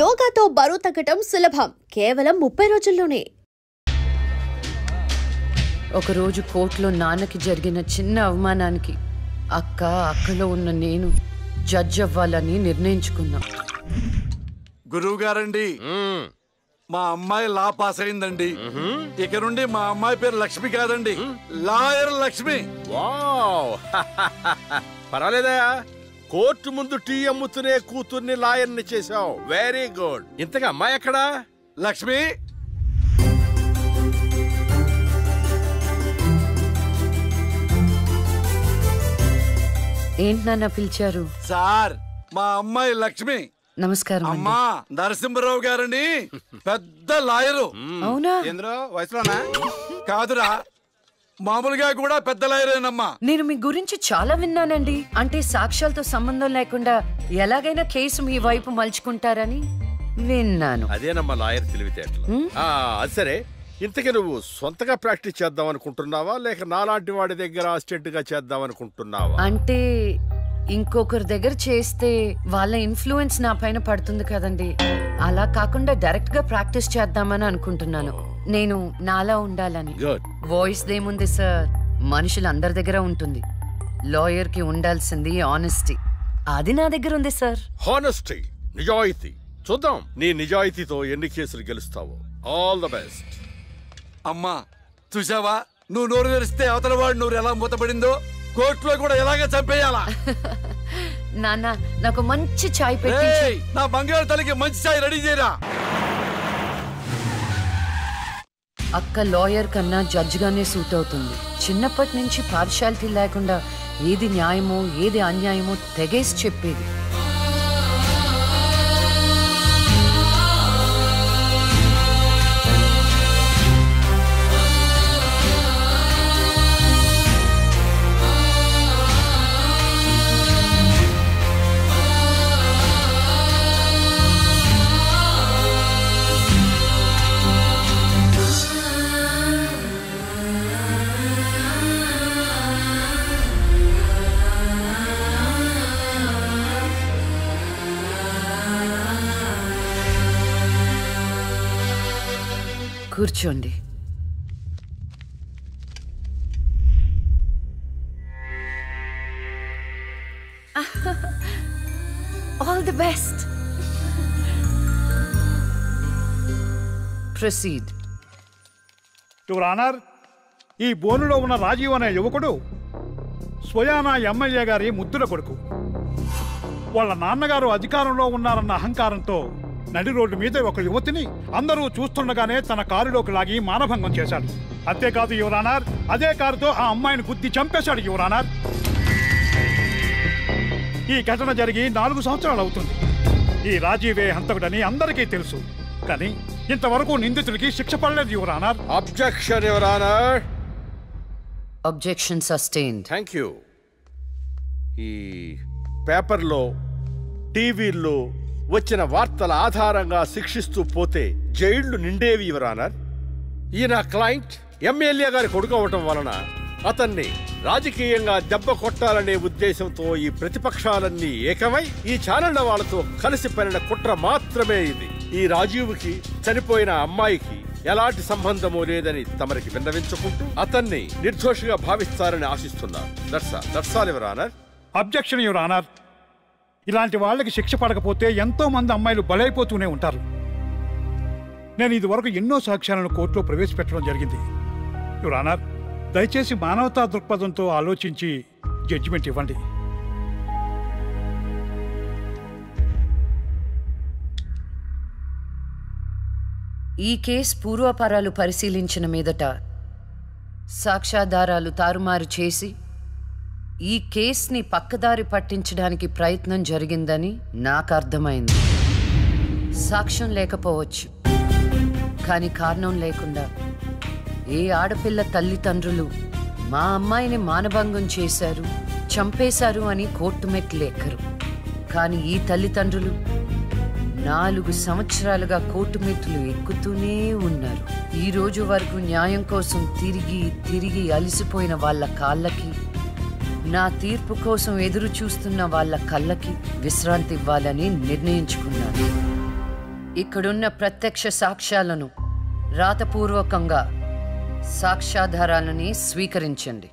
యోగాతో బరువు తగ్గటం సులభం, కేవలం 30 రోజుల్లోనే. ఒకరోజు కోర్టులో నాన్నకి జరిగిన చిన్న అవమానానికి అక్కలో ఉన్న నేను జడ్జ్ అవ్వాలని నిర్ణయించుకున్నా. గురువు గారండి, మా అమ్మాయి లా పాస్ అయిందండి. ఇక నుండి మా అమ్మాయి పేరు లక్ష్మి కాదండి, లాయర్ లక్ష్మి. పర్వాలేదా, కోర్టు ముందు టీ అమ్ముతునే కూతుర్ని లాయర్ని చేసావు. Very good. ఇంతగా అమ్మాయి ఎక్కడా? లక్ష్మి, ఏంటి నాన్న పిలిచారు? సార్, మా అమ్మాయి లక్ష్మి. నమస్కారం. అమ్మా, నరసింహరావు గారని పెద్ద లాయరు. అవునా? వయసులోనా? కాదురా, మామూలుగా కూడా పెద్ద లాయరేనమ్మా. నేను మీ గురించి చాలా విన్నానండి. అంటే సాక్ష్యాలతో సంబంధం లేకుండా ఎలాగైనా కేసు మీ వైపు మలుచుకుంటారని విన్నాను. అదేనమ్మా లాయర్ తెలివితేటలు. అది సరే, ఇంతకీ నువ్వు సొంతగా ప్రాక్టీస్ చేద్దాం అనుకుంటున్నావా, లేక నాలాంటి వాడి దగ్గర అసిస్టెంట్ గా చేద్దాం అనుకుంటున్నావా? అంటే ఇంకొకరి దగ్గర చేస్తే వాళ్ళ ఇన్ఫ్లుయెన్స్ నా పైన పడుతుంది కదండి. అలా కాకుండా డైరెక్ట్ గా ప్రాక్టీస్ చేద్దామని అనుకుంటున్నాను. నేను నాలా ఉండాలని. వాయిస్ దేముంది సార్, మనుషులు అందరి దగ్గర ఉంటుంది. లాయర్ కి ఉండాల్సింది ఆనెస్టీ, అది నా దగ్గర ఉంది సార్. హానెస్టీ, నిజాయితీ. చూద్దాం నీ నిజాయితీతో ఎన్ని కేసులు గెలుస్తావో. All the best. అమ్మా, చూసావా, నువ్వు నోరు తెరిస్తే అవతల వాడు నోరు ఎలా మూతపడిందో, కోర్టులో కూడా ఎలాగ చంపేయాలా? నాన్న, నాకు మంచి చాయ్ పెట్టి. నా బంగారు తల్లికి మంచి చాయ్ రెడీ చేయరా. అక్క లాయర్ కన్నా జడ్జ్ గానే సూట్ అవుతుంది. చిన్నప్పటి నుంచి పార్షాలిటీ లేకుండా ఏది న్యాయమో ఏది అన్యాయమో తెగేసి చెప్పేది. కూర్చోండి. All the best. Proceed. Your honour, ఈ బోనులో ఉన్న రాజీవ్ అనే యువకుడు స్వయానా ఎమ్మెల్యే గారి ముద్దుల కొడుకు. వాళ్ళ నాన్నగారు అధికారంలో ఉన్నారన్న అహంకారంతో నడి రోడ్డు మీద ఒక యువతిని అందరూ చూస్తుండగానే తన కారులోకి లాగి మానభంగం చేశాడు. అంతేకాదు యువర్ ఆనర్, అదే కారుతో ఆ అమ్మాయిని గుద్ది చంపేశాడు యువర్ ఆనర్. ఈ ఘటన జరిగి 4 సంవత్సరాలు అవుతుంది. ఈ రాజీవే హంతకుడని అందరికీ తెలుసు, కానీ ఇంతవరకు నిందితుడికి శిక్ష పడలేదు your honour. Objection your honour. Objection sustained. Thank you. ఈ పేపర్లో టీవీల్లో వచ్చిన వార్తల ఆధారంగా శిక్షిస్తూ పోతే జైళ్లు నిండేవి యువర్ ఆనర్. ఈయన క్లయింట్ ఎమ్మెల్యే గారి కొడుకు అవటం వలన అతన్ని రాజకీయంగా దెబ్బ కొట్టాలనే ఉద్దేశంతో ఈ ప్రతిపక్షాలన్నీ ఏకమై ఈ ఛానళ్ల వాళ్లతో కలిసి పనిన కుట్ర మాత్రమే ఇది. ఈ రాజీవ్కి చనిపోయిన అమ్మాయికి ఎలాంటి సంబంధమూ లేదని తమరికి విన్నవించుకుంటూ అతన్ని నిర్దోషిగా భావిస్తారని ఆశిస్తున్నారు. That's all your honour. Objection your honour. ఇలాంటి వాళ్ళకి శిక్ష పడకపోతే ఎంతో మంది అమ్మాయిలు బలైపోతూనే ఉంటారు. నేను ఇదివరకు ఎన్నో సాక్ష్యాలను కోర్టులో ప్రవేశపెట్టడం జరిగింది యువర్ ఆనర్. దయచేసి మానవతా దృక్పథంతో ఆలోచించి జడ్జిమెంట్ ఇవ్వండి. ఈ కేసు పూర్వాపరాలు పరిశీలించిన మీదట సాక్ష్యాధారాలు తారుమారు చేసి ఈ కేసుని పక్కదారి పట్టించడానికి ప్రయత్నం జరిగిందని నాకు అర్థమైంది. సాక్ష్యం లేకపోవచ్చు, కానీ కారణం లేకుండా ఏ ఆడపిల్ల తల్లిదండ్రులు మా అమ్మాయిని మానభంగం చేశారు, చంపేశారు అని కోర్టు మెట్లు ఎక్కరు. కానీ ఈ తల్లిదండ్రులు 4 సంవత్సరాలుగా కోర్టు మెట్లు ఎక్కుతూనే ఉన్నారు. ఈ రోజు వరకు న్యాయం కోసం తిరిగి అలసిపోయిన వాళ్ళ కాళ్ళకి, నా తీర్పు కోసం ఎదురు చూస్తున్న వాళ్ళ కళ్ళకి విశ్రాంతి ఇవ్వాలని నిర్ణయించుకున్నాను. ఇక్కడున్న ప్రత్యక్ష సాక్ష్యాలను రాతపూర్వకంగా సాక్ష్యాధారాలని స్వీకరించండి.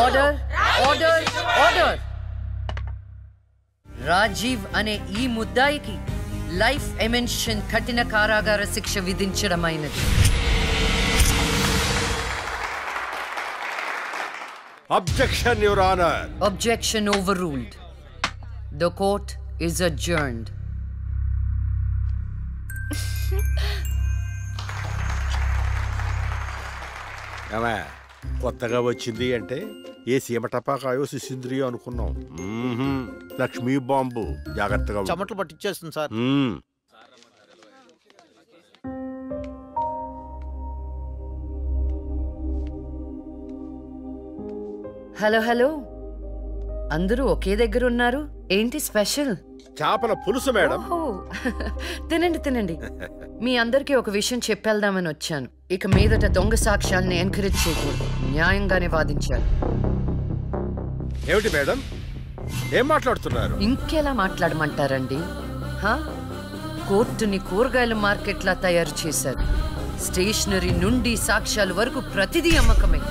Order order order. రాజీవ్ అనే ఈ ముద్దాయికి లైఫ్ ఎమెన్షన్ కఠిన కారాగార శిక్ష విధించడమైనది. Objection, Your Honor. Objection overruled. The court is adjourned. కొత్తగా వచ్చింది అంటే ఏ సీమ టపాకాయో సిసింద్రియో అనుకున్నాం. లక్ష్మీ బాంబు. జాగ్రత్తగా చెమటలు పట్టించేస్తుంది సార్. హలో హలో, అందరూ ఒకే దగ్గర ఉన్నారు. ఏంటి స్పెషల్? చేపల పులుసు మేడం. తినండి తినండి. మీ అందరికీ ఒక విషయం చెప్పేద్దామని వచ్చాను. ఇక మీదట దొంగ సాక్ష్యాలని ఎంకరేజ్ చేయకూడదు. న్యాయంగానే వాదించాలి. ఏమిటి మేడం, ఏం మాట్లాడుతున్నారు? ఇంకెలా మాట్లాడమంటారండి? కోర్టుని కూరగాయల మార్కెట్లా తయారు చేశారు. స్టేషనరీ నుండి సాక్ష్యాల వరకు ప్రతిదీ అమ్మకమే.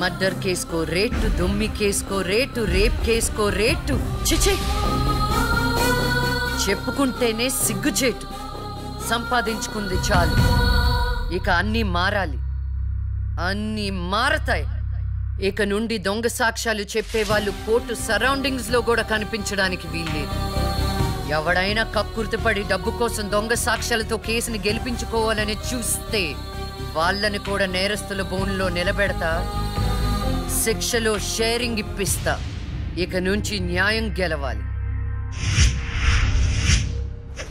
మర్డర్ కేసుకో రేటు, దొమ్మి కేసుకో రేటు, రేప్ కేసుకో రేటు. చిచి, చెప్పుకుంటేనే సిగ్గుచేటు. సంపాదించుకుంది చాలు. ఇక అన్నీ మారాలి. అన్నీ మారతాయి. ఇక నుండి దొంగ సాక్ష్యాలు చెప్పేవాళ్ళు కోర్టు సరౌండింగ్స్ లో కూడా కనిపించడానికి వీల్లేదు. ఎవడైనా కక్కుర్తిపడి డబ్బు కోసం దొంగ సాక్ష్యాలతో కేసుని గెలిపించుకోవాలని చూస్తే వాళ్ళని కూడా నేరస్తుల బోన్లో నిలబెడతా. శిక్షలో షేరింగ్ ఇప్పిస్తా. ఇక నుంచి న్యాయం గెలవాలి.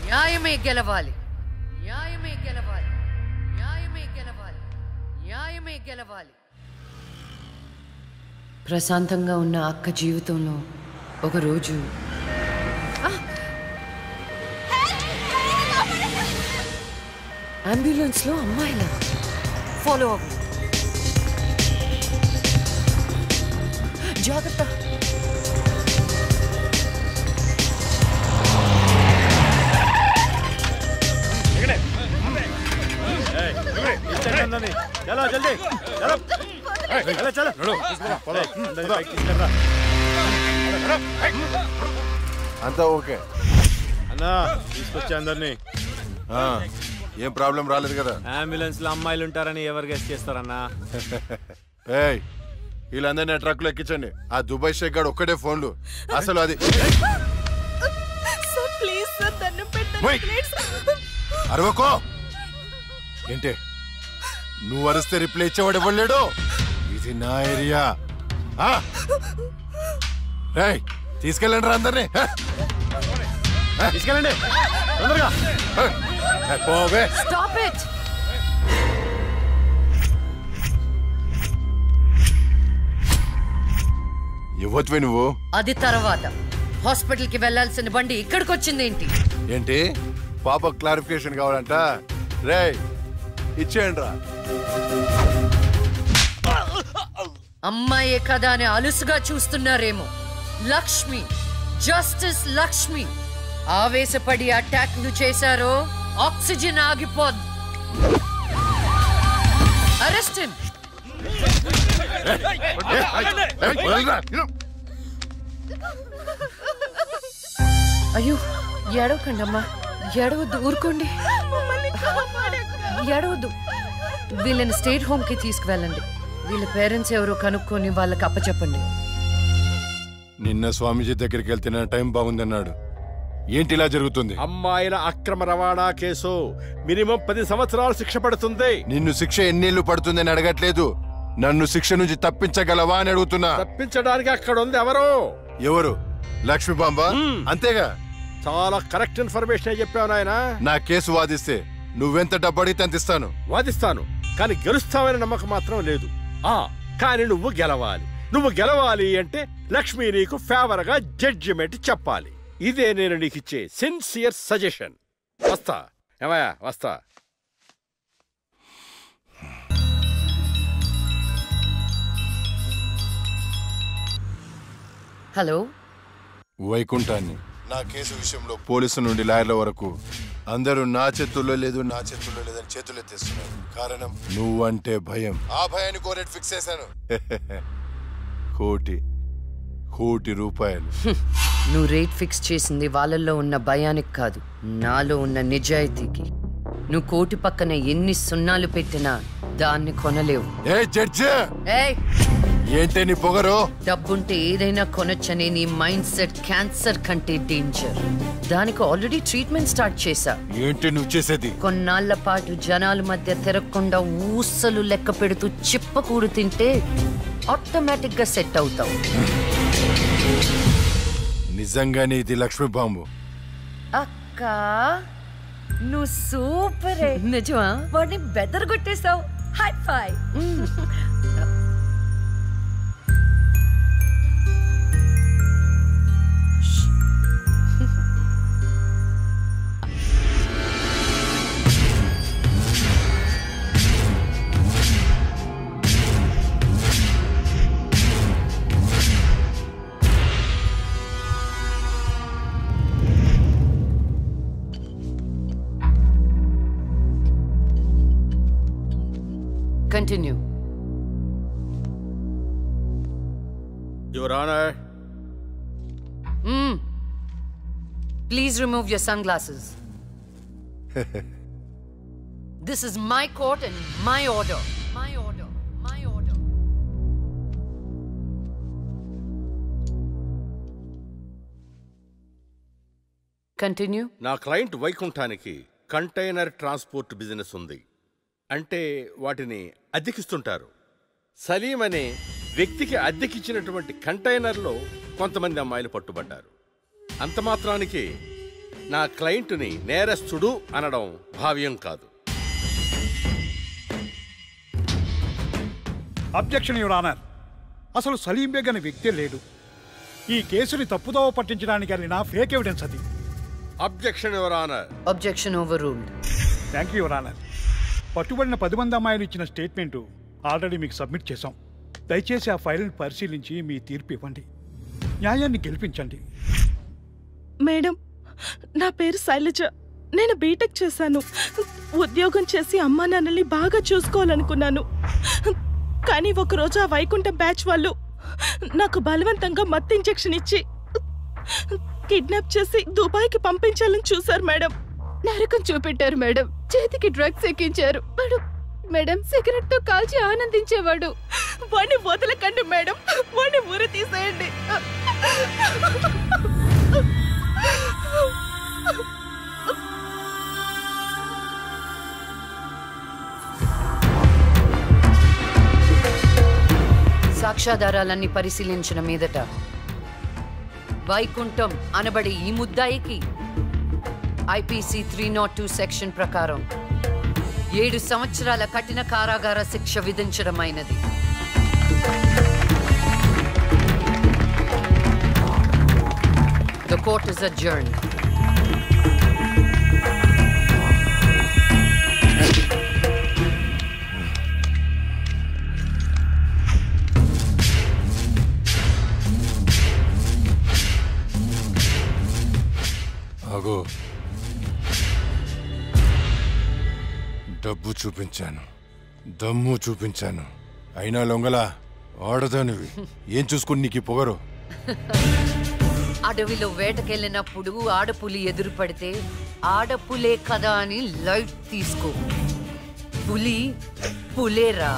న్యాయమే గెలవాలి. న్యాయమే గెలవాలి. న్యాయమే గెలవాలి. న్యాయమే గెలవాలి. ప్రశాంతంగా ఉన్న అక్క జీవితంలో ఒకరోజు అంబులెన్స్ లో అమ్మాయిల ఫాలో అవ్వు. జాగ్రత్త. అంతా ఓకే అన్నా, తీసుకొచ్చా అందరినీ. ఏం ప్రాబ్లం రాలేదు కదా? అంబులెన్స్ లో అమ్మాయిలు ఉంటారని ఎవరు గెస్ట్ చేస్తారన్నా? ఏయ్, వీళ్ళందరినీ ట్రక్ లో ఎక్కించండి. ఆ దుబాయ్ షేక్ గాడు ఒక్కడే ఫోన్లు. అసలు అది అరవకో. ఏంటే నువ్వు అరిస్తే రిప్లై ఇచ్చేవాడు ఇవ్వలేడు. ఇది నా ఏరియా. రేయ్, తీసుకెళ్ళండి రా అందరినీ. తీసుకెళ్ళండి తొందరగా. పోవే. Stop it. ఇవ్వచ్చువే నువ్వు. అది తర్వాత. హాస్పిటల్ కి వెళ్లాల్సిన బండి ఇక్కడికి వచ్చింది ఏంటి? ఏంటి పాప క్లారిఫికేషన్ కావాలంట? రేయ్, ఇచ్చేయండి రా. అమ్మాయే కదా అని అలుసుగా చూస్తున్నారేమో. లక్ష్మి, జస్టిస్ లక్ష్మి ఆవేశపడి అటాక్ ను చేశారో ఆక్సిజన్ ఆగిపోద్ది. Arrest him. అయ్యో, ఏడవకండి అమ్మా, ఏడవద్దు, ఊరుకోండి, ఏడవద్దు. వీళ్ళని స్టేట్ హోమ్ కి తీసుకువెళ్ళండి. వీళ్ళ పేరెంట్స్ ఎవరో కనుక్కొని వాళ్ళకి అప్పచెప్పండి. నిన్న స్వామీజీ దగ్గరికి వెళ్తే టైం బాగుందన్నాడు. ఏంటి ఇలా జరుగుతుంది? అమ్మాయిల అక్రమ రవాణా కేసు మినిమం 10 సంవత్సరాలు శిక్ష పడుతుంది. నిన్ను శిక్ష ఎన్నేళ్లు పడుతుందని అడగట్లేదు. నన్ను శిక్ష నుంచి తప్పించగలవా అని అడుగుతున్నా. తప్పించడానికి అక్కడ ఉంది ఎవరు? ఎవరు? లక్ష్మీ బాంబ. అంతేగా? చాలా కరెక్ట్ ఇన్ఫర్మేషన్ చెప్పావు నాయన. నా కేసు వాదిస్తే నువ్వెంత డబ్బు అడిగితే అంత ఇస్తాను. వాదిస్తాను, కానీ గెలుస్తావని నమ్మకం మాత్రం లేదు. కానీ నువ్వు గెలవాలి. నువ్వు గెలవాలి అంటే లక్ష్మి నీకు ఫేవర్ గా జడ్జిమెంట్ చెప్పాలి. ఇదే నేను నీకు ఇచ్చే సిన్సియర్ సజెషన్. వస్తా ఏమయ్యా, వస్తా. హలో, వైకుంఠాన్ని నా కేసు విషయంలో పోలీసు నుండి లాయర్ల వరకు అందరూ నా చేతుల్లో లేదని చేతులు ఎత్తేస్తున్నారు. కారణం నువ్వంటే భయం. ఆ భయాన్ని కోరేట్ ఫిక్స్ చేశాను. కోటి రూపాయలు. నువ్వు రేట్ ఫిక్స్ చేసింది వాళ్ళల్లో ఉన్న భయానికి కాదు, నాలో ఉన్న నిజాయితీకి. నువ్వు కోటి పక్కన ఎన్ని సున్నాలు పెట్టినా దాన్ని కొనలేవు. ఏ జడ్జి, ఏంటే నీ పొగరు? డబ్బుంటే ఏదైనా కొనొచ్చనే నీ మైండ్ సెట్ క్యాన్సర్ కంటే డేంజర్. దానికి ఆల్రెడీ ట్రీట్మెంట్ స్టార్ట్ చేశా. ఏంటి నువ్వు చేసేది? కొన్నాళ్ల పాటు జనాల మధ్య తిరగకుండా ఊసలు లెక్క పెడుతూ చిప్పకూడు తింటే ఆటోమేటిక్ గా సెట్ అవుతావు. నిజంగానే ఇది లక్ష్మీ బాంబు. అక్క, నువ్వు సూపరే. నిజమా? వాడిని బెదర్ కొట్టేశావు. High five. Continue. Your Honor. Please remove your sunglasses. This is my court and my order. My order. My order. Continue. నా క్లయింట్ వైకుంఠానికి కంటైనర్ ట్రాన్స్పోర్ట్ బిజినెస్ ఉంది. అంటే వాటిని అద్దెకిస్తుంటారు. సలీం అనే వ్యక్తికి అద్దెకిచ్చినటువంటి కంటైనర్లో కొంతమంది అమ్మాయిలు పట్టుబడ్డారు. అంత మాత్రానికి నా క్లయింట్ని నేరస్తుడు అనడం భావ్యం కాదు. Objection your honour. అసలు సలీం బేగ్ అనే వ్యక్తే లేడు. ఈ కేసుని తప్పుదోవ పట్టించడానికి వెళ్ళిన ఫేక్ ఎవిడెన్స్ అది. Objection your honour. Objection overruled. Thank you your honour. పట్టుబడిన 10 మంది అమ్మాయిలు ఇచ్చిన స్టేట్మెంటు ఆల్రెడీ మీకు సబ్మిట్ చేశాం. దయచేసి ఆ ఫైల్ని పరిశీలించి మీ తీర్పు ఇవ్వండి. న్యాయాన్ని గెలిపించండి. మేడం, నా పేరు శైలజ. నేను బీటెక్ చేశాను. ఉద్యోగం చేసి అమ్మా నాన్నల్ని బాగా చూసుకోవాలనుకున్నాను. కానీ ఒకరోజు ఆ వైకుంఠం బ్యాచ్ వాళ్ళు నాకు బలవంతంగా మత్తు ఇంజెక్షన్ ఇచ్చి కిడ్నాప్ చేసి దుబాయ్కి పంపించాలని చూశారు మేడం. నరకం చూపెట్టారు మేడం. చేతికి డ్రగ్స్ ఎక్కించారు మేడం. సిగరెట్ తో కాల్చి ఆనందించేవాడు. వాడిని వదలకండి మేడం, వాడిని ఊరి తీసేయండి. సాక్ష్యాధారాలన్నీ పరిశీలించిన మీదట వైకుంఠం అనబడి ఈ ముద్దాయికి ఐపీసీ 302 సెక్షన్ ప్రకారం 7 సంవత్సరాల కఠిన కారాగార శిక్ష విధించడమైనది. The court is adjourned. ఆగో, డబ్బు చూపించాను, దమ్ము చూపించాను, అయినా లొంగలా ఆడదానివి. ఏం చూసుకుని నీకు పొగరు? అడవిలో వేటకెళ్ళినప్పుడు ఆడపులి ఎదురు పడితే ఆడపులే కదా అని లైట్ తీసుకో. పులి పులేరా.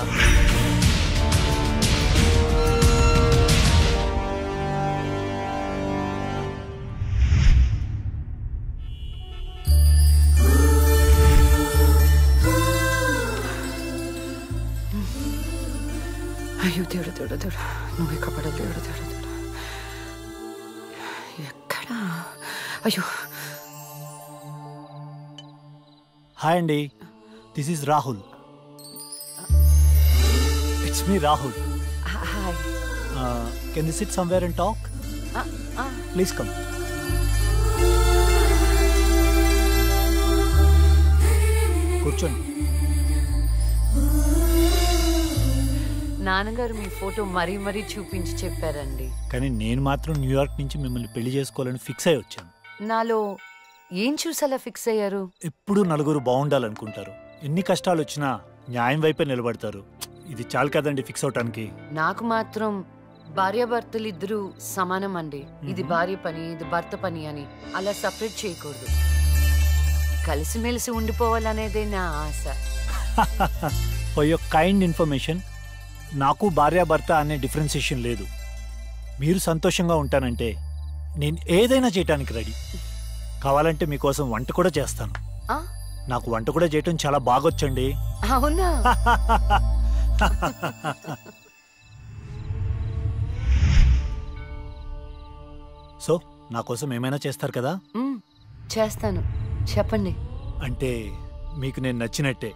అయ్యో దేవుడు దేవుడు దేవుడు, నువ్వు ఎక్కడ దేవుడు దేవుడు దేవుడు, ఎక్కడా? అయ్యో. హాయ్ అండి, this is Rahul. It's me Rahul. Hi. Can we sit somewhere and talk? Please come. కూర్చోండి. నాన్నగారు మీ ఫోటో మరీ మరీ చూపించి చెప్పారండి. కానీ నేను మాత్రం న్యూయార్క్ నుంచి మిమ్మల్ని పెళ్లి చేసుకోవాలని ఫిక్స్ అయి వచ్చాను. నాలో ఏం చూసేలా ఫిక్స్ అయ్యారు? ఎప్పుడూ నలుగురు బాగుండాలనుకుంటారు. ఎన్ని కష్టాలు వచ్చినా న్యాయం వైపే నిలబడతారు. ఇది చాలు కదండి ఫిక్స్ అవటానికి. నాకు మాత్రం భార్యాభర్తలు ఇద్దరు సమానం అండి. ఇది భార్య పని, ఇది భర్త పని అని అలా సపరేట్ చేయకూడదు. కలిసిమెలిసి ఉండిపోవాలనేదే నా ఆశ. ఫర్ యువర్ కైండ్ ఇన్ఫర్మేషన్, నాకు భార్యాభర్త అనే డిఫరెన్సియేషన్ లేదు. మీరు సంతోషంగా ఉంటానంటే నేను ఏదైనా చేయటానికి రెడీ. కావాలంటే మీకోసం వంట కూడా చేస్తాను. నాకు వంట కూడా చేయటం చాలా బాగొచ్చండి. అవునా? సో నా కోసం ఏమైనా చేస్తారు కదా? చేస్తాను, చెప్పండి. అంటే మీకు నేను నచ్చినట్టే.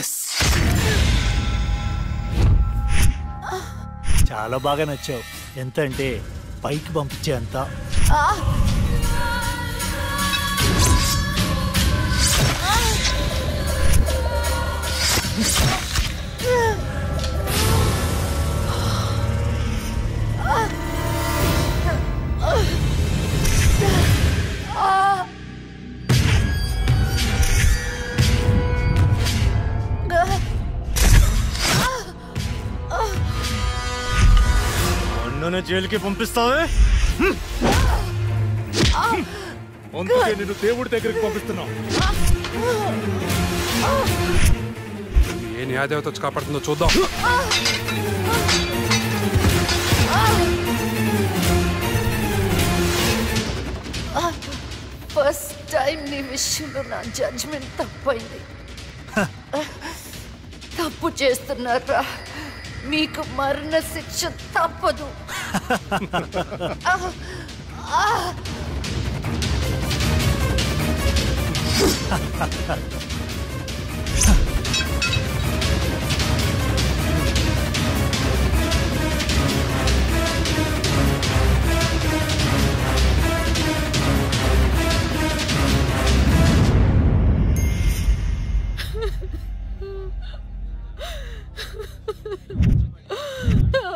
ఎస్, చాలా బాగా నచ్చావు. ఎంత అంటే పైకి పంపించే అంత. అన్నను జైలుకి పంపిస్తావే? అందుకే నేను దేవుడి దగ్గరికి పంపిస్తున్నావు. ఏ న్యాయదేవత వచ్చి కాపాడుతుందో చూద్దాం. ఫస్ట్ టైం నీ విషయంలో నా జడ్జ్మెంట్ తప్పైంది. తప్పు చేస్తున్నారా? మీకు మరణ శిక్ష తప్పదు.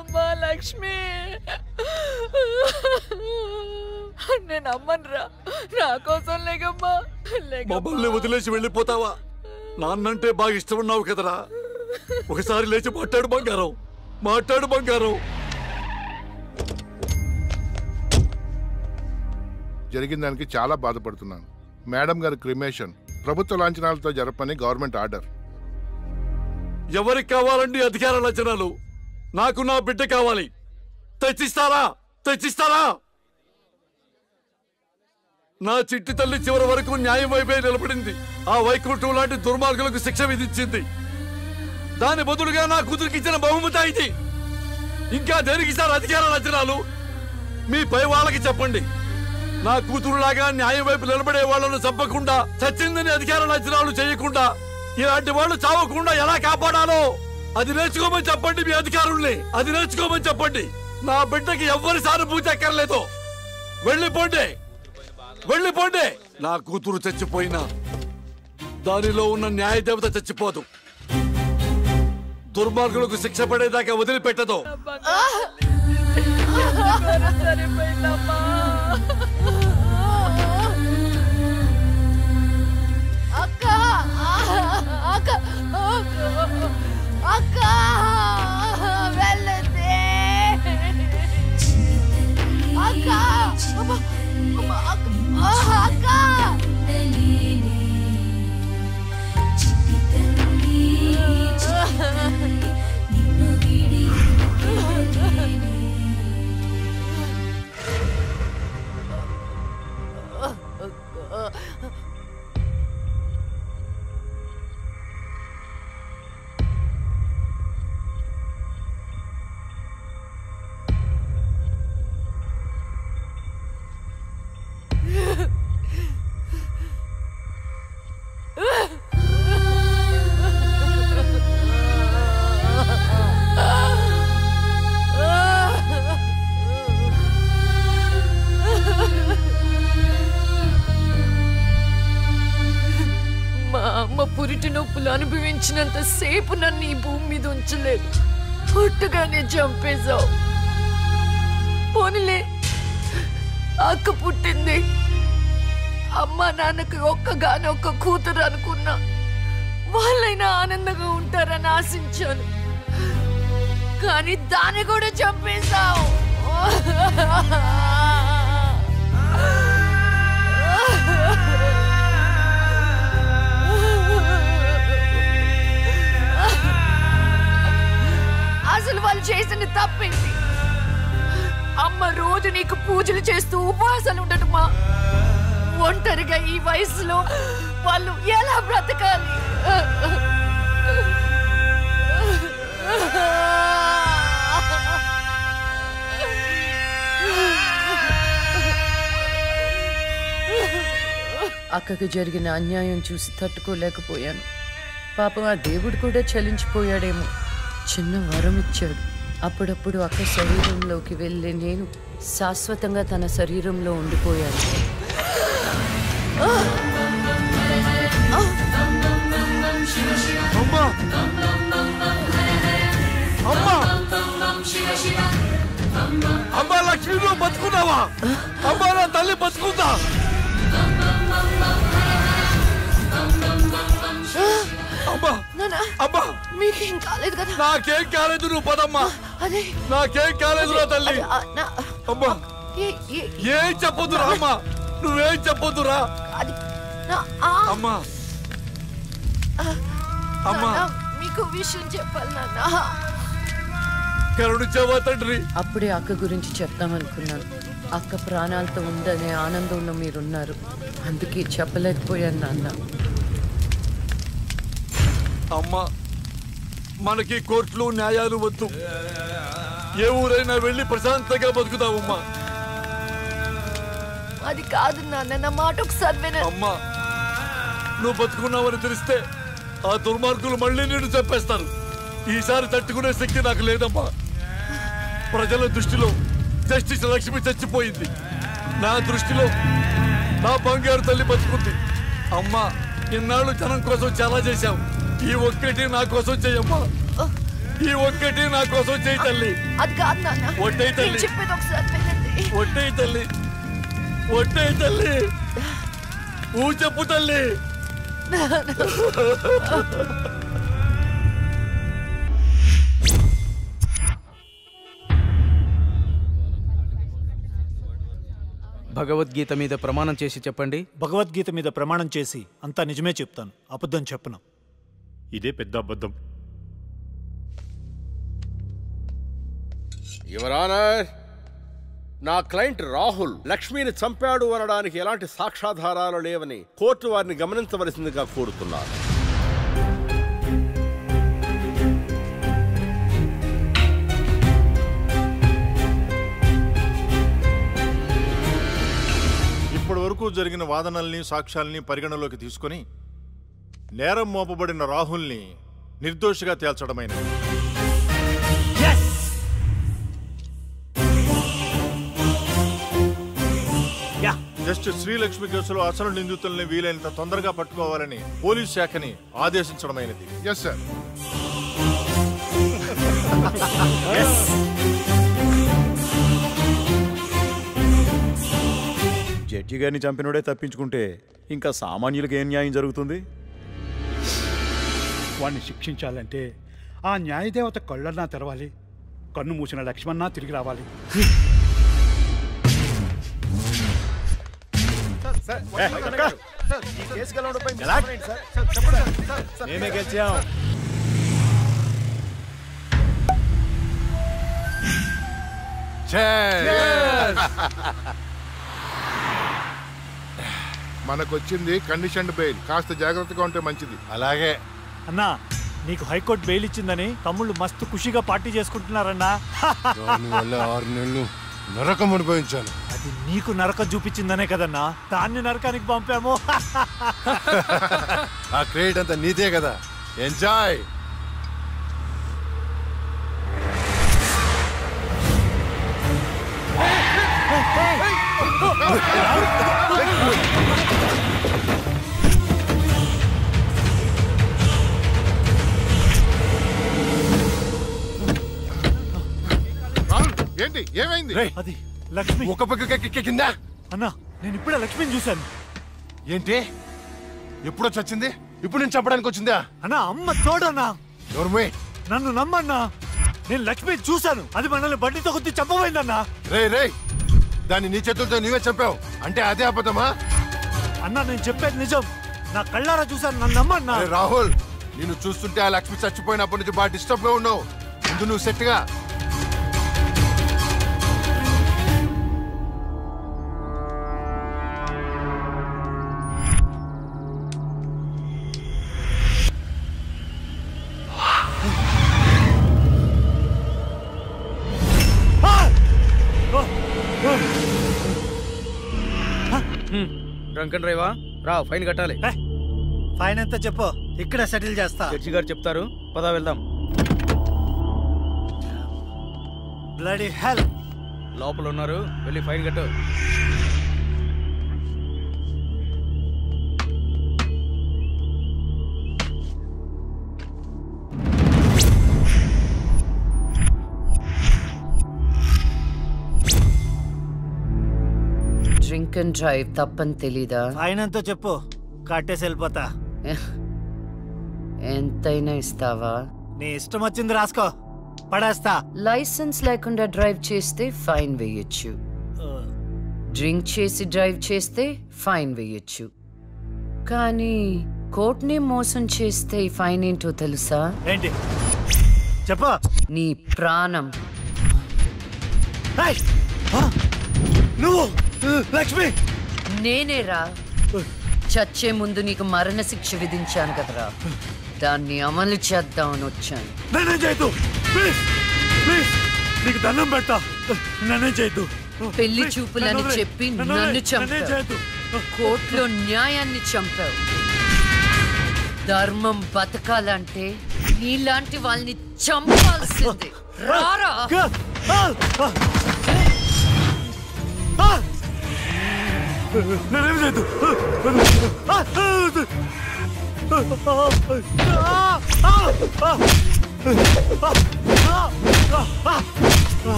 అమ్మా లక్ష్మి, నేను అమ్మనురా. నా కోసం లేకమ్మా. మమ్మల్ని వదిలేసి వెళ్ళిపోతావా? నాన్నంటే బాగా ఇష్టం ఉన్నావు కదరా. ఒకసారి లేచి మాట్లాడు బంగారం, మాట్లాడు బంగారం. జరిగిన దానికి చాలా బాధపడుతున్నాను. మేడం గారి క్రిమేషన్ ప్రభుత్వ లాంఛనాలతో జరపని గవర్నమెంట్ ఆర్డర్. ఎవరికి కావాలండి అధికార లాంఛనాలు? నాకు నా బిడ్డ కావాలి. తెచ్చిస్తారా? తెచ్చిస్తారా? నా చిట్టి తల్లి చివరి వరకు న్యాయం వైపే నిలబడింది. ఆ వైకుంఠం లాంటి దుర్మార్గులకు శిక్ష విధించింది. దాని బదులుగా నా కూతురికి ఇచ్చిన బహుమతి ఇది. ఇంకా దేనికి సార్ అధికార లాంఛనాలు? మీ పై వాళ్ళకి చెప్పండి. నా కూతురులాగా న్యాయం వైపు నిలబడే వాళ్లను చంపకుండా, చచ్చిందని అధికార లాంఛనాలు చేయకుండా, ఇలాంటి వాళ్ళు చావకుండా ఎలా కాపాడాలో అది నేర్చుకోమని చెప్పండి. మీ అధికారుల్ని అది నేర్చుకోమని చెప్పండి. నా బిడ్డకి ఎవ్వరి సానుభూతి అక్కర్లేదు. వెళ్ళిపోండి, వెళ్ళిపోండి. నా కూతురు చచ్చిపోయినా దానిలో ఉన్న న్యాయదేవత చచ్చిపోదు. దుర్మార్గులకు శిక్ష పడేదాకా వదిలిపెట్టదు. అక్క అక్క అక్క వెళ్ళదే అక్క అక్క. నొప్పులు అనుభవించినంత సేపు నన్ను ఈ భూమి మీద ఉంచలేదు. పుట్టగానే చంపేశావు. పోనీలే, అక్క పుట్టింది, అమ్మ నాన్నకి ఒక్కగానొక్క కూతురు అనుకున్నా. వాళ్ళైనా ఆనందంగా ఉంటారని ఆశించాను, కానీ దాన్ని కూడా చంపేశావు. అసలు వాళ్ళు చేసిన తప్పేంటి? అమ్మ రోజు నీకు పూజలు చేస్తూ ఉపవాసాలు ఉండటమా? ఒంటరిగా ఈ వయసులో వాళ్ళు ఎలా బ్రతకాలి? అక్కకి జరిగిన అన్యాయం చూసి తట్టుకోలేకపోయాను. పాపం ఆ దేవుడు కూడా చలించిపోయాడేమో. చిన్న వరం ఇచ్చాడు. అప్పుడప్పుడు అక్క శరీరంలోకి వెళ్ళే నేను శాశ్వతంగా తన శరీరంలో ఉండిపోయాను. అమ్మా లక్ష్మీలో బతుకున్నావా? అమ్మా నా తల్లి బతుకుందా? అమ్మా మీకేం కాలేదు కదా? నాకేం కాలేదు, నువ్వు పదమ్మా. అదే నాకేం కాలేదు నా తల్లి. అమ్మా ఏం చెప్పొద్దురా అమ్మా, నువ్వేం చెప్పొద్దురా అమ్మా. అమ్మా మీకు విషయం చెప్పాలి నాన్న. కరుణించావా తండ్రి? అప్పుడే అక్క గురించి చెప్తామనుకున్నాను. అక్క ప్రాణాలతో ఉందనే ఆనందంలో మీరున్నారు, అందుకే చెప్పలేకపోయాను నాన్న. అమ్మా మనకి కోర్టులు న్యాయాలు వద్దు, ఏ ఊరైనా వెళ్ళి ప్రశాంతంగా బతుకుతావమ్మా. అది కాదు నాన్న, నా మాట ఒకసారి వినండి. అమ్మా నువ్వు బతుకున్నావని తెలిస్తే ఆ దుర్మార్గులు మళ్ళీ నిన్ను చంపేస్తారు. ఈసారి తట్టుకునే శక్తి నాకు లేదమ్మా. ప్రజల దృష్టిలో జస్టిస్ లక్ష్మి చచ్చిపోయింది, నా దృష్టిలో నా బంగారు తల్లి బతుకుంది. అమ్మా ఇన్నాళ్ళు జనం కోసం చాలా చేశావు, ఈ ఒక్కటి నా కోసం చెయ్యమ్మా. ఈ ఒక్కటి నా కోసం చెయ్యి తల్లి. అది కాదు నాన్న, ఒట్టేయి తల్లి, చెప్పేది ఒకసారి వినండి. ఒట్టేయి తల్లి, ఒట్టేయి తల్లి, చెప్పు తల్లి. భగవద్గీత మీద ప్రమాణం చేసి చెప్పండి. భగవద్గీత మీద ప్రమాణం చేసి అంతా నిజమే చెప్తాను, అబద్ధం చెప్పను. ఇదే పెద్ద అబద్ధం. యువర్ ఆనర్, నా క్లయింట్ రాహుల్ లక్ష్మిని చంపాడు అనడానికి ఎలాంటి సాక్ష్యాధారాలు లేవని కోర్టు వారిని గమనించవలసిందిగా కోరుతున్నారు. ఇప్పటి వరకు జరిగిన వాదనల్ని సాక్ష్యాల్ని పరిగణలోకి తీసుకుని నేరం మోపబడిన రాహుల్ని నిర్దోషిగా తేల్చడమైనది. జస్టిస్ శ్రీలక్ష్మి కేసులో అసలు నిందితుల్ని వీలైనంత తొందరగా పట్టుకోవాలని పోలీస్ శాఖని ఆదేశించడమైనది. Yes sir. జడ్జి గారిని చంపినోడే తప్పించుకుంటే ఇంకా సామాన్యులకు ఏం న్యాయం జరుగుతుంది? వాడిని శిక్షించాలంటే ఆ న్యాయదేవత కళ్ళన్నా తెరవాలి, కన్ను మూసిన లక్ష్మణ తిరిగి రావాలి. మేమే గెలిచాం. మనకొచ్చింది కండిషన్ బెయిల్, కాస్త జాగ్రత్తగా ఉంటే మంచిది. అలాగే అన్నా, నీకు హైకోర్టు బెయిల్ ఇచ్చిందని తమ్ముళ్ళు మస్తు ఖుషిగా పార్టీ చేసుకుంటున్నారన్నా. దానివల్ల 6 నెలలు నరకం అనుభవించాను. అది నీకు నరకం చూపించిందనే కదన్నా దాన్ని నరకానికి పంపాము. ఆ క్రెడిట్ అంతా నీదే కదా, ఎంజాయ్. ఏంటి ఏమైంది? అది లక్ష్మి ఒక పక్క కింద. అన్నా నేను ఇప్పుడే లక్ష్మిని చూశాను. ఏంటి ఎప్పుడో చచ్చింది? ఇప్పుడు నేను చంపడానికి వచ్చిందా? అన్నా అమ్మ తోడన్నా. ఎవరు? నన్ను నమ్మన్నా, నేను లక్ష్మిని చూశాను. అది మనల్ని బండితో కొద్ది చంపబోయిందన్నా. రే దాన్ని నీ చేతులతో నీవే చంపావు అంటే అదే అబద్ధమా? అన్నా నేను చెప్పేది నిజం, నా కళ్ళారా చూశాను, నన్ను నమ్మన్నా. రాహుల్, నిన్ను చూస్తుంటే ఆ లక్ష్మి చచ్చిపోయినప్పటి నుంచి బాగా డిస్టర్బ్ గా ఉన్నావు. ముందు నువ్వు సెట్ గా. డ్రంక్ అండ్ డ్రైవా? రా, ఫైన్ కట్టాలి. ఫైన్ ఎంత చెప్పు, ఇక్కడ సెటిల్ చేస్తా. జడ్జి గారు చెప్తారు, పదా వెళ్దాం. బ్లడీ హెల్, లోపల ఉన్నారు, వెళ్ళి ఫైన్ కట్టు. డ్రింక్ అండ్ డ్రైవ్ తప్పని తెలీదా? ఫైన్ ఎంతో చెప్పు, కట్టేసి వెళ్ళిపోతా. ఎంతైనా ఇస్తావా? నీ ఇష్టం వచ్చింది రాసుకో, పడేస్తా. లైసెన్స్ లేకుండా డ్రైవ్ చేస్తే ఫైన్ వేయొచ్చు, డ్రింక్ చేసి డ్రైవ్ చేస్తే ఫైన్ వేయొచ్చు, కానీ కోర్టుని మోసం చేస్తే ఫైన్ ఏంటో తెలుసా? ఏంటి చెప్పు. నీ ప్రాణం. నువ్వు లక్ష్మి? నేనేరా, చచ్చే ముందు నీకు మరణ శిక్ష విధించాను కదరా, దాన్ని అమలు చేద్దామని వచ్చాను. నన్నే చేయొద్దు ప్లీజ్, ప్లీజ్ నీకు దండం పెడతా, నన్నే చేయొద్దు. పెళ్లి చూపులని చెప్పి నన్ను చంపావు, కోర్టులో న్యాయాన్ని చంపావు. ధర్మం బతకాలంటే నీలాంటి వాళ్ళని చంపాల్సిందే. రారా. నేనేం చేయొద్దు.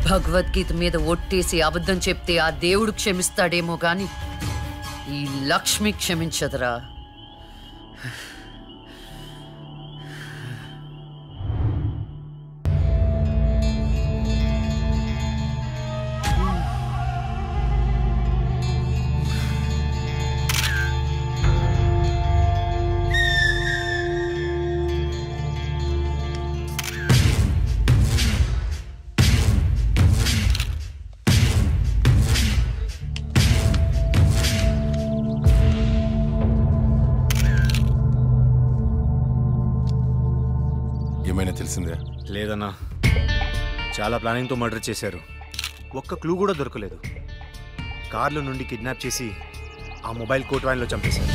భగవద్గీత మీద ఒట్టేసి అబద్ధం చెప్తే ఆ దేవుడు క్షమిస్తాడేమో గాని ఈ లక్ష్మి క్షమించదురా. ఏమైనా తెలిసిందే? లేదన్నా, చాలా ప్లానింగ్తో మర్డర్ చేశారు. ఒక్క క్లూ కూడా దొరకలేదు. కార్లో నుండి కిడ్నాప్ చేసి ఆ మొబైల్ కోట్ వ్యాన్లో చంపేశారు.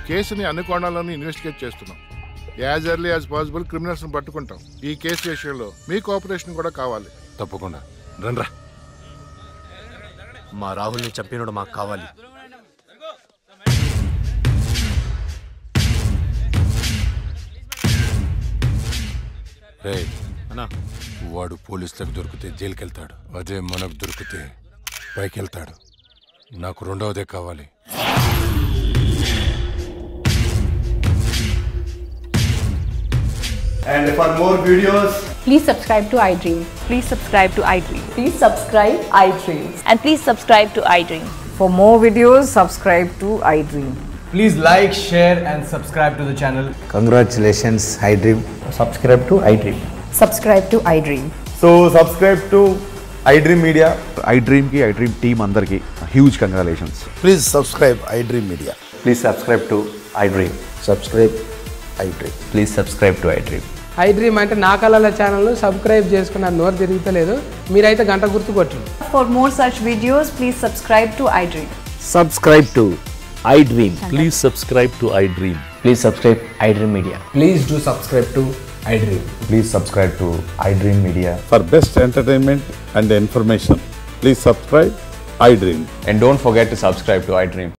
కేసుని అన్ని కోణాలను ఇన్వెస్టిగేట్ చేస్తున్నాం. యాజ్ ఎర్లీ యాజ్ పాసిబుల్ క్రిమినల్స్ని పట్టుకుంటాం. ఈ కేసు విషయంలో మీ కోఆపరేషన్ కూడా కావాలి. తప్పకుండా రండ్రా. మా రాహుల్ని చంపినోడు మాకు కావాలి. అన్నా, వాడు పోలీసులకు దొరికితే జైలుకి వెళ్తాడు, అదే మనకు దొరికితే పైకి వెళ్తాడు. నాకు రెండవదే కావాలి. And for more videos, please subscribe to iDream. Please subscribe to iDream. Please subscribe iDream. And please subscribe to iDream. For more videos, subscribe to iDream. please like, share and subscribe to the channel. Congratulations, iDream. Subscribe to iDream. Subscribe to iDream. So subscribe to iDream Media. iDream ki iDream team andarki huge congratulations. Please subscribe iDream Media. Please subscribe to iDream. Subscribe iDream. Please subscribe to iDream. iDream అంటే నా కళల channel subscribe చేసుకున్న నోరు తిరుగుతలేదు మీరైతే గంట గుర్తు కొట్టండి. For more such videos, please subscribe to iDream. Subscribe to iDream. Please subscribe to iDream. Please subscribe iDream Media. Please do subscribe to iDream. Please subscribe to iDream Media. For best entertainment and information, please subscribe iDream. And don't forget to subscribe to iDream.